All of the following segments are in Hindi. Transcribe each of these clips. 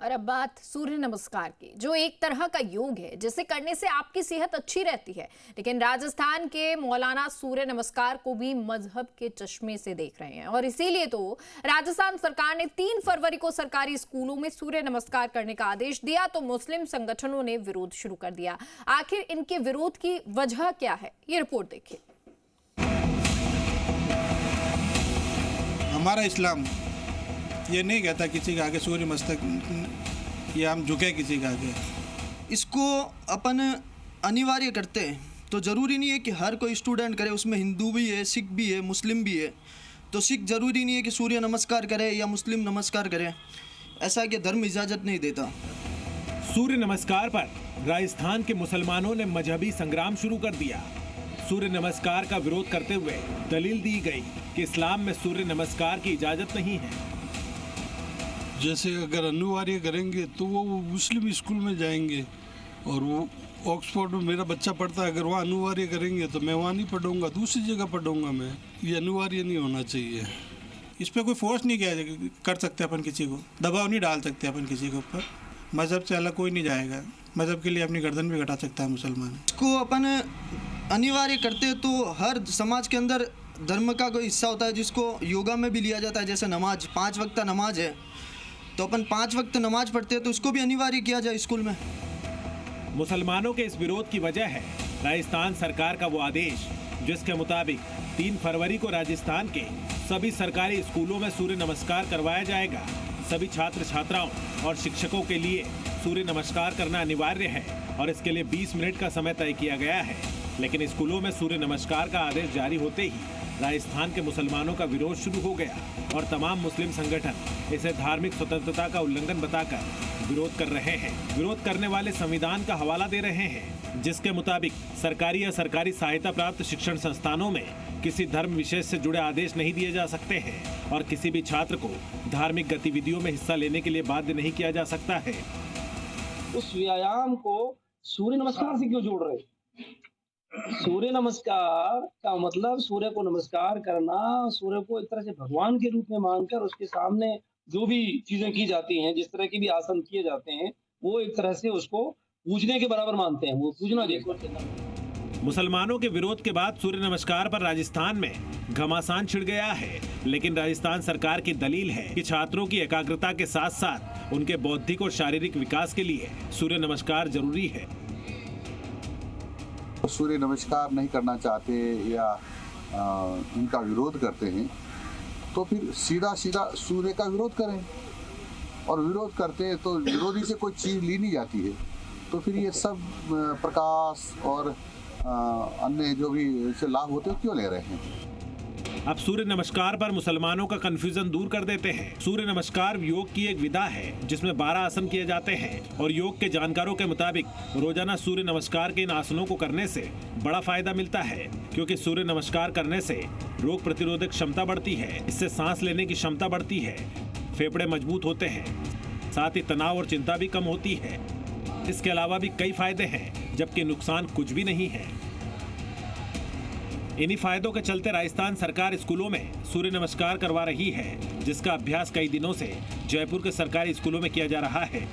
और अब बात सूर्य नमस्कार की, जो एक तरह का योग है जिसे करने से आपकी सेहत अच्छी रहती है। लेकिन राजस्थान के मौलाना सूर्य नमस्कार को भी मजहब के चश्मे से देख रहे हैं और इसीलिए तो राजस्थान सरकार ने 3 फरवरी को सरकारी स्कूलों में सूर्य नमस्कार करने का आदेश दिया, तो मुस्लिम संगठनों ने विरोध शुरू कर दिया। आखिर इनके विरोध की वजह क्या है, ये रिपोर्ट देखिए। हमारा इस्लाम ये नहीं कहता किसी के आगे सूर्य मस्तक या हम झुके किसी के आगे। इसको अपन अनिवार्य करते हैं तो ज़रूरी नहीं है कि हर कोई स्टूडेंट करे, उसमें हिंदू भी है, सिख भी है, मुस्लिम भी है। तो सिख ज़रूरी नहीं है कि सूर्य नमस्कार करे या मुस्लिम नमस्कार करे, ऐसा कि धर्म इजाज़त नहीं देता। सूर्य नमस्कार पर राजस्थान के मुसलमानों ने मजहबी संग्राम शुरू कर दिया। सूर्य नमस्कार का विरोध करते हुए दलील दी गई कि इस्लाम में सूर्य नमस्कार की इजाज़त नहीं है। जैसे अगर अनिवार्य करेंगे तो वो मुस्लिम स्कूल में जाएंगे और वो ऑक्सफोर्ड में मेरा बच्चा पढ़ता है, अगर वहाँ अनिवार्य करेंगे तो मैं वहाँ नहीं पढ़ूंगा, दूसरी जगह पढ़ूंगा मैं। ये अनिवार्य नहीं होना चाहिए। इस पर कोई फोर्स नहीं किया कर सकते अपन, किसी को दबाव नहीं डाल सकते अपन किसी के ऊपर। मज़हब से अलग कोई नहीं जाएगा, मज़हब के लिए अपनी गर्दन भी घटा सकता है मुसलमान। इसको अपन अनिवार्य करते तो हर समाज के अंदर धर्म का कोई हिस्सा होता है जिसको योगा में भी लिया जाता है। जैसे नमाज, 5 वक्त नमाज है तो अपन 5 वक्त नमाज पढ़ते हैं, तो उसको भी अनिवार्य किया जाए स्कूल में। मुसलमानों के इस विरोध की वजह है राजस्थान सरकार का वो आदेश जिसके मुताबिक 3 फरवरी को राजस्थान के सभी सरकारी स्कूलों में सूर्य नमस्कार करवाया जाएगा। सभी छात्र छात्राओं और शिक्षकों के लिए सूर्य नमस्कार करना अनिवार्य है और इसके लिए 20 मिनट का समय तय किया गया है। लेकिन स्कूलों में सूर्य नमस्कार का आदेश जारी होते ही राजस्थान के मुसलमानों का विरोध शुरू हो गया और तमाम मुस्लिम संगठन इसे धार्मिक स्वतंत्रता का उल्लंघन बताकर विरोध कर रहे हैं। विरोध करने वाले संविधान का हवाला दे रहे हैं जिसके मुताबिक सरकारी या सरकारी सहायता प्राप्त शिक्षण संस्थानों में किसी धर्म विशेष से जुड़े आदेश नहीं दिए जा सकते हैं और किसी भी छात्र को धार्मिक गतिविधियों में हिस्सा लेने के लिए बाध्य नहीं किया जा सकता है। उस व्यायाम को सूर्य नमस्कार से क्यों जोड़ रहे? सूर्य नमस्कार का मतलब सूर्य को नमस्कार करना, सूर्य को एक तरह से भगवान के रूप में मानकर उसके सामने जो भी चीजें की जाती हैं, जिस तरह की भी आसन किए जाते हैं, वो एक तरह से उसको पूजने के बराबर मानते हैं। वो पूजना जैसे। मुसलमानों के विरोध के बाद सूर्य नमस्कार पर राजस्थान में घमासान छिड़ गया है, लेकिन राजस्थान सरकार की दलील है कि छात्रों की एकाग्रता के साथ साथ उनके बौद्धिक और शारीरिक विकास के लिए सूर्य नमस्कार जरूरी है। सूर्य नमस्कार नहीं करना चाहते या इनका विरोध करते हैं तो फिर सीधा सीधा सूर्य का विरोध करें, और विरोध करते हैं तो विरोधी से कोई चीज़ ली नहीं जाती है, तो फिर ये सब प्रकाश और अन्य जो भी इससे लाभ होते हैं क्यों ले रहे हैं। अब सूर्य नमस्कार पर मुसलमानों का कंफ्यूजन दूर कर देते हैं। सूर्य नमस्कार योग की एक विधा है जिसमें 12 आसन किए जाते हैं और योग के जानकारों के मुताबिक रोजाना सूर्य नमस्कार के इन आसनों को करने से बड़ा फायदा मिलता है, क्योंकि सूर्य नमस्कार करने से रोग प्रतिरोधक क्षमता बढ़ती है, इससे सांस लेने की क्षमता बढ़ती है, फेफड़े मजबूत होते हैं, साथ ही तनाव और चिंता भी कम होती है। इसके अलावा भी कई फायदे हैं, जबकि नुकसान कुछ भी नहीं है। इन्हीं फायदों के चलते राजस्थान सरकार स्कूलों में सूर्य नमस्कार करवा रही है, जिसका अभ्यास कई दिनों से जयपुर के सरकारी स्कूलों में किया जा रहा है।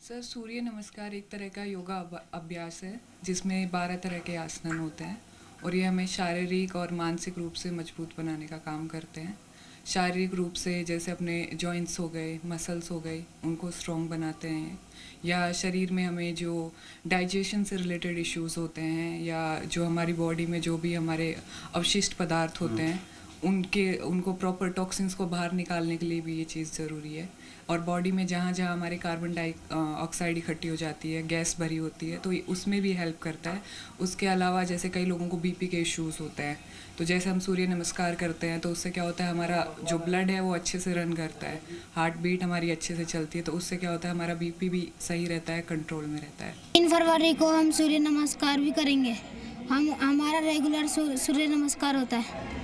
सर, सूर्य नमस्कार एक तरह का योगा अभ्यास है जिसमें 12 तरह के आसन होते हैं और ये हमें शारीरिक और मानसिक रूप से मजबूत बनाने का काम करते हैं। शारीरिक रूप से जैसे अपने जॉइंट्स हो गए, मसल्स हो गए, उनको स्ट्रॉन्ग बनाते हैं, या शरीर में हमें जो डाइजेशन से रिलेटेड इश्यूज़ होते हैं या जो हमारी बॉडी में जो भी हमारे अवशिष्ट पदार्थ होते हैं उनको प्रॉपर टॉक्सिन्स को बाहर निकालने के लिए भी ये चीज़ ज़रूरी है। और बॉडी में जहाँ जहाँ हमारे कार्बन डाइऑक्साइड इकट्ठी हो जाती है, गैस भरी होती है, तो उसमें भी हेल्प करता है। उसके अलावा जैसे कई लोगों को बीपी के इश्यूज़ होते हैं, तो जैसे हम सूर्य नमस्कार करते हैं तो उससे क्या होता है, हमारा जो ब्लड है वो अच्छे से रन करता है, हार्ट बीट हमारी अच्छे से चलती है, तो उससे क्या होता है, हमारा बीपी भी सही रहता है, कंट्रोल में रहता है। 3 फरवरी को हम सूर्य नमस्कार भी करेंगे। हमारा रेगुलर सूर्य नमस्कार होता है।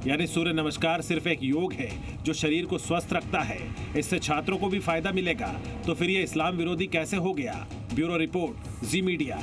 यानी सूर्य नमस्कार सिर्फ एक योग है जो शरीर को स्वस्थ रखता है, इससे छात्रों को भी फायदा मिलेगा। तो फिर ये इस्लाम विरोधी कैसे हो गया? ब्यूरो रिपोर्ट, जी मीडिया।